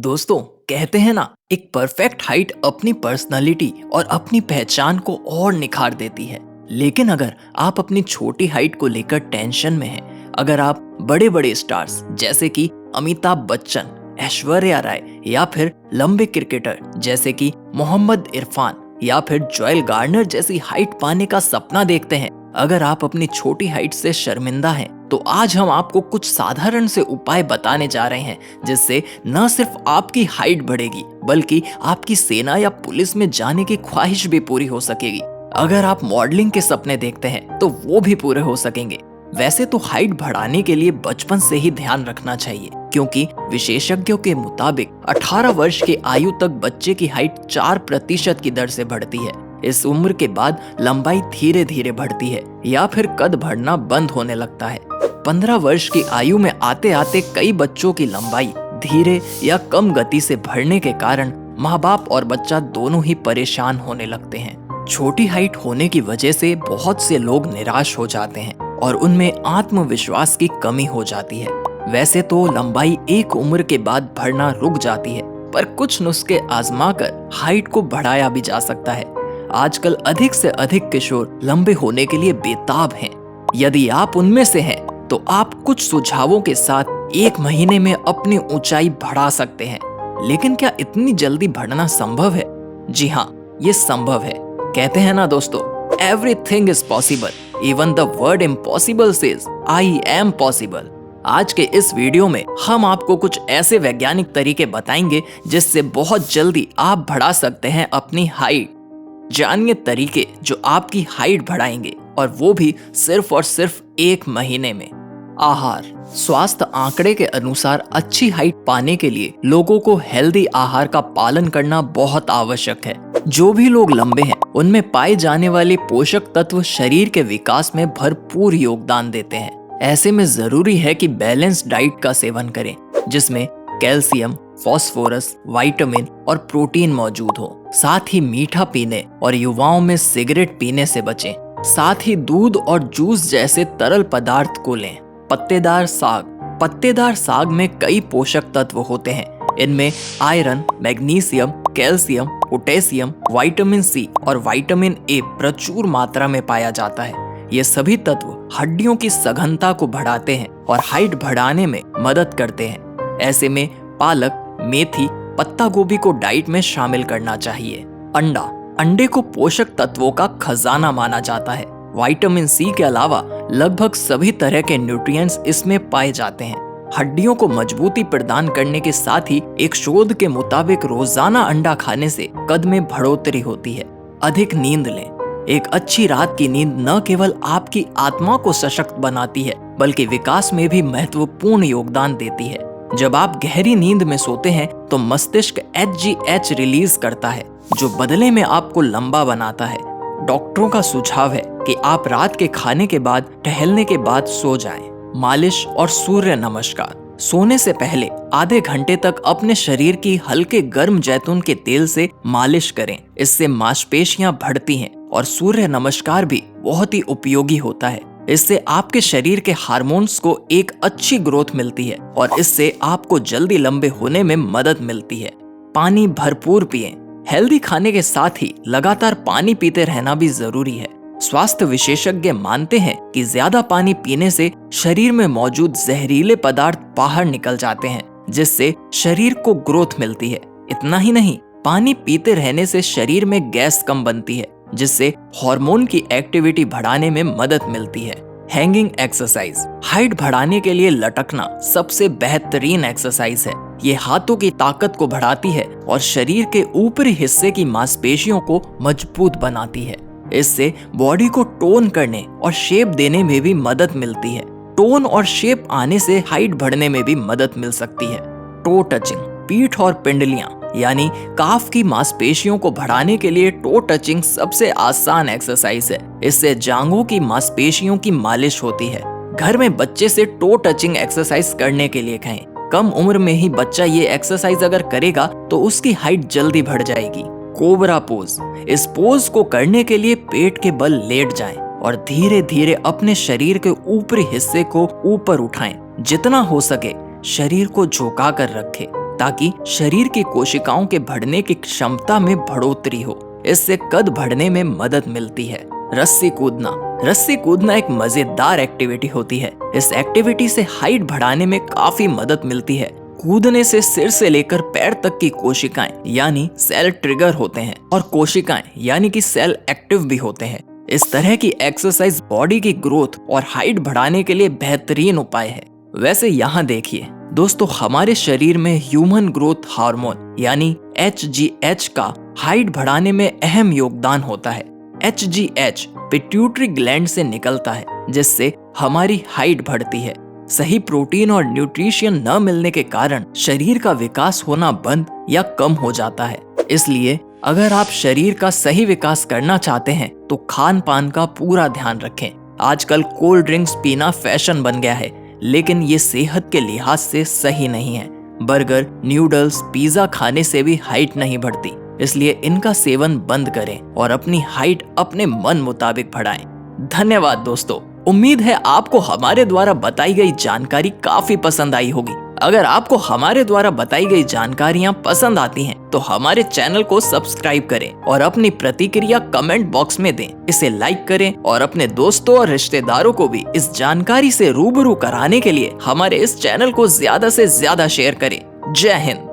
दोस्तों, कहते हैं ना, एक परफेक्ट हाइट अपनी पर्सनालिटी और अपनी पहचान को और निखार देती है। लेकिन अगर आप अपनी छोटी हाइट को लेकर टेंशन में हैं, अगर आप बड़े बड़े स्टार्स जैसे कि अमिताभ बच्चन, ऐश्वर्या राय या फिर लंबे क्रिकेटर जैसे कि मोहम्मद इरफान या फिर जोएल गार्नर जैसी हाइट पाने का सपना देखते हैं, अगर आप अपनी छोटी हाइट से शर्मिंदा हैं, तो आज हम आपको कुछ साधारण से उपाय बताने जा रहे हैं जिससे न सिर्फ आपकी हाइट बढ़ेगी बल्कि आपकी सेना या पुलिस में जाने की ख्वाहिश भी पूरी हो सकेगी। अगर आप मॉडलिंग के सपने देखते हैं तो वो भी पूरे हो सकेंगे। वैसे तो हाइट बढ़ाने के लिए बचपन से ही ध्यान रखना चाहिए, क्योंकि विशेषज्ञों के मुताबिक 18 वर्ष की आयु तक बच्चे की हाइट 4% की दर से बढ़ती है। इस उम्र के बाद लंबाई धीरे धीरे बढ़ती है या फिर कद बढ़ना बंद होने लगता है। 15 वर्ष की आयु में आते आते कई बच्चों की लंबाई धीरे या कम गति से बढ़ने के कारण माँ बाप और बच्चा दोनों ही परेशान होने लगते हैं। छोटी हाइट होने की वजह से बहुत से लोग निराश हो जाते हैं और उनमें आत्मविश्वास की कमी हो जाती है। वैसे तो लंबाई एक उम्र के बाद बढ़ना रुक जाती है, पर कुछ नुस्खे आजमाकर हाइट को बढ़ाया भी जा सकता है। आजकल अधिक से अधिक किशोर लंबे होने के लिए बेताब हैं। यदि आप उनमें से हैं, तो आप कुछ सुझावों के साथ 1 महीने में अपनी ऊंचाई बढ़ा सकते हैं। लेकिन क्या इतनी जल्दी बढ़ना संभव है? जी हाँ, ये संभव है। कहते हैं ना दोस्तों, everything is possible, even the word impossible says I am possible. आज के इस वीडियो में हम आपको कुछ ऐसे वैज्ञानिक तरीके बताएंगे जिससे बहुत जल्दी आप बढ़ा सकते हैं अपनी हाइट। जानिए तरीके जो आपकी हाइट बढ़ाएंगे, और वो भी सिर्फ और सिर्फ 1 महीने में। आहार। स्वास्थ्य आंकड़े के अनुसार अच्छी हाइट पाने के लिए लोगों को हेल्दी आहार का पालन करना बहुत आवश्यक है। जो भी लोग लंबे हैं, उनमें पाए जाने वाले पोषक तत्व शरीर के विकास में भरपूर योगदान देते हैं। ऐसे में जरूरी है कि बैलेंस डाइट का सेवन करें, जिसमें कैल्शियम, फास्फोरस, विटामिन और प्रोटीन मौजूद हो। साथ ही मीठा पीने और युवाओं में सिगरेट पीने से बचें। साथ ही दूध और जूस जैसे तरल पदार्थ को लें। पत्तेदार साग। पत्तेदार साग में कई पोषक तत्व होते हैं। इनमें iron, magnesium, calcium, potassium, vitamin C और विटामिन ए प्रचुर मात्रा में पाया जाता है। ये सभी तत्व हड्डियों की सघनता को बढ़ाते हैं और हाइट बढ़ाने में मदद करते हैं। ऐसे में पालक, मेथी, पत्ता गोभी को डाइट में शामिल करना चाहिए। अंडा। अंडे को पोषक तत्वों का खजाना माना जाता है। विटामिन सी के अलावा लगभग सभी तरह के न्यूट्रिएंट्स इसमें पाए जाते हैं। हड्डियों को मजबूती प्रदान करने के साथ ही एक शोध के मुताबिक रोजाना अंडा खाने से कद में बढ़ोतरी होती है। अधिक नींद लें। एक अच्छी रात की नींद न केवल आपकी आत्मा को सशक्त बनाती है, बल्कि विकास में भी महत्वपूर्ण योगदान देती है। जब आप गहरी नींद में सोते हैं तो मस्तिष्क HGH रिलीज करता है, जो बदले में आपको लंबा बनाता है। डॉक्टरों का सुझाव है कि आप रात के खाने के बाद, टहलने के बाद सो जाएं। मालिश और सूर्य नमस्कार। सोने से पहले आधे घंटे तक अपने शरीर की हल्के गर्म जैतून के तेल से मालिश करें। इससे मांसपेशियां बढ़ती हैं और सूर्य नमस्कार भी बहुत ही उपयोगी होता है। इससे आपके शरीर के हार्मोन्स को एक अच्छी ग्रोथ मिलती है और इससे आपको जल्दी लंबे होने में मदद मिलती है। पानी भरपूर पिएं। हेल्दी खाने के साथ ही लगातार पानी पीते रहना भी जरूरी है। स्वास्थ्य विशेषज्ञ मानते हैं कि ज्यादा पानी पीने से शरीर में मौजूद जहरीले पदार्थ बाहर निकल जाते हैं, जिससे शरीर को ग्रोथ मिलती है। इतना ही नहीं, पानी पीते रहने से शरीर में गैस कम बनती है, जिससे हार्मोन की एक्टिविटी बढ़ाने में मदद मिलती है। Hanging exercise. हाइट बढ़ाने के लिए लटकना सबसे बेहतरीन एक्सरसाइज है। ये हाथों की ताकत को बढ़ाती है और शरीर के ऊपरी हिस्से की मांसपेशियों को मजबूत बनाती है। इससे बॉडी को टोन करने और शेप देने में भी मदद मिलती है। टोन और शेप आने से हाइट बढ़ने में भी मदद मिल सकती है। Toe touching. पीठ और पिंडलियां यानी काफ की मांसपेशियों को बढ़ाने के लिए टो टचिंग सबसे आसान एक्सरसाइज है। इससे जांघों की मांसपेशियों की मालिश होती है। घर में बच्चे से टो टचिंग एक्सरसाइज करने के लिए कहें। कम उम्र में ही बच्चा ये एक्सरसाइज अगर करेगा तो उसकी हाइट जल्दी बढ़ जाएगी। Cobra pose. इस पोज को करने के लिए पेट के बल लेट जाएं और धीरे धीरे अपने शरीर के ऊपरी हिस्से को ऊपर उठाएं। जितना हो सके शरीर को झुका कर रखें। ताकि शरीर की कोशिकाओं के बढ़ने की क्षमता में बढ़ोतरी हो। इससे कद बढ़ने में मदद मिलती है। रस्सी कूदना एक मजेदार एक्टिविटी होती है। इस एक्टिविटी से हाइट बढ़ाने में काफी मदद मिलती है। कूदने से सिर से लेकर पैर तक की कोशिकाएं यानी सेल ट्रिगर होते हैं और कोशिकाएं यानी कि सेल एक्टिव भी होते हैं। इस तरह की एक्सरसाइज बॉडी की ग्रोथ और हाइट बढ़ाने के लिए बेहतरीन उपाय है। वैसे यहाँ देखिए दोस्तों, हमारे शरीर में ह्यूमन ग्रोथ हार्मोन यानी HGH का हाइट बढ़ाने में अहम योगदान होता है। HGH पिट्यूटरी ग्लैंड से निकलता है, जिससे हमारी हाइट बढ़ती है। सही प्रोटीन और न्यूट्रिशन न मिलने के कारण शरीर का विकास होना बंद या कम हो जाता है। इसलिए अगर आप शरीर का सही विकास करना चाहते हैं तो खान पान का पूरा ध्यान रखें। आजकल कोल्ड ड्रिंक्स पीना फैशन बन गया है, लेकिन ये सेहत के लिहाज से सही नहीं है। बर्गर, न्यूडल्स, पिज्जा खाने से भी हाइट नहीं बढ़ती, इसलिए इनका सेवन बंद करें और अपनी हाइट अपने मन मुताबिक बढ़ाएं। धन्यवाद दोस्तों। उम्मीद है आपको हमारे द्वारा बताई गई जानकारी काफी पसंद आई होगी। अगर आपको हमारे द्वारा बताई गई जानकारियाँ पसंद आती हैं, तो हमारे चैनल को सब्सक्राइब करें और अपनी प्रतिक्रिया कमेंट बॉक्स में दें। इसे लाइक करें और अपने दोस्तों और रिश्तेदारों को भी इस जानकारी से रूबरू कराने के लिए हमारे इस चैनल को ज्यादा से ज्यादा शेयर करें। जय हिंद।